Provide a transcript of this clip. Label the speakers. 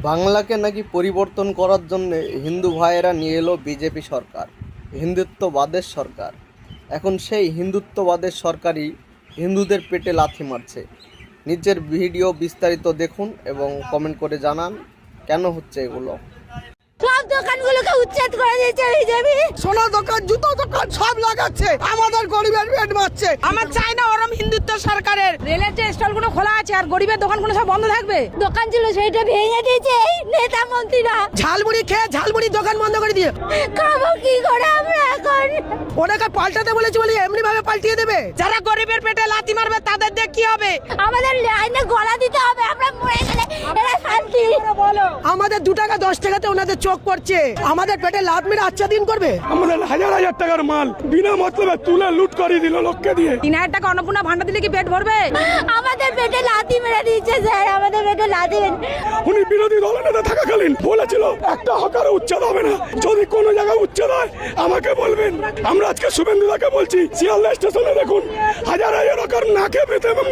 Speaker 1: বাংলাকে নাকি পরিবর্তন করার জন্য হিন্দু ভাইয়েরা নিয়ে এলো বিজেপি সরকার, হিন্দুত্ববাদের সরকার। এখন সেই হিন্দুত্ববাদের সরকারই হিন্দুদের পেটে লাথি মারছে। নিজের ভিডিও বিস্তারিত দেখুন এবং কমেন্ট করে জানান কেন হচ্ছে এগুলো।
Speaker 2: সব দোকানগুলোকে উচ্ছেদ করে দিয়েছে বিজেপি।
Speaker 3: সোনা দোকান, জুতো দোকান সব লাগাচ্ছে, আমাদের গরিবের পেট মারছে।
Speaker 4: আমার চাই না ওরম হিন্দুত্ব সরকারের। রেলের যে স্টলগুলো খোলা আছে আর গরিবের দোকানগুলো সব বন্ধ থাকবে।
Speaker 2: দোকান ছিল সেইটা ভেঙে দিয়েছে এই নেতা মন্ত্রীরা।
Speaker 3: ঝালমুড়ি খেয়ে ঝালমুড়ি দোকান বন্ধ করে দিয়ে
Speaker 2: খাবো কি করে আমরা এখন?
Speaker 3: ওনাকে পাল্টাতে বলেছি বলে এমনি ভাবে পাল্টিয়ে দেবে।
Speaker 4: যারা গরিবের পেটে লাথি মারবে তাদের দিয়ে কি হবে?
Speaker 2: আমাদের লাইনে গলা দিতে হবে, আমরা মরে গেলে এরা শান্তি।
Speaker 4: বলো,
Speaker 3: আমাদের 2 টাকা 10 টাকাতে ওনাদের চোখ পড়ছে, আমাদের পেটে লাত মেরে আচ্ছা দিন করবে।
Speaker 5: আমাদের হাজার হাজার টাকার মাল বিনা মতলবে তুলে লুট করে দিল লোককে দিয়ে।
Speaker 4: 3000 টাকা অন্নপূর্ণা ভান্ডার দিলে কি পেট ভরবে?
Speaker 2: আমাদের পেটে লাথি মেরে দিচ্ছে স্যার, আমাদের পেটে লাথি
Speaker 5: উনি বিরোধী দলনেতা থাকাকালীন বলেছিল একটা হকার উচ্ছেদ হবে না, যদি কোনো জায়গায় উচ্ছেদ হয় আমাকে বলবেন। আমরা আজকে শুভেন্দুদাকে বলছি শিয়ালদা স্টেশনে দেখুন হাজার হাজার হকার নাকে পেতে এবং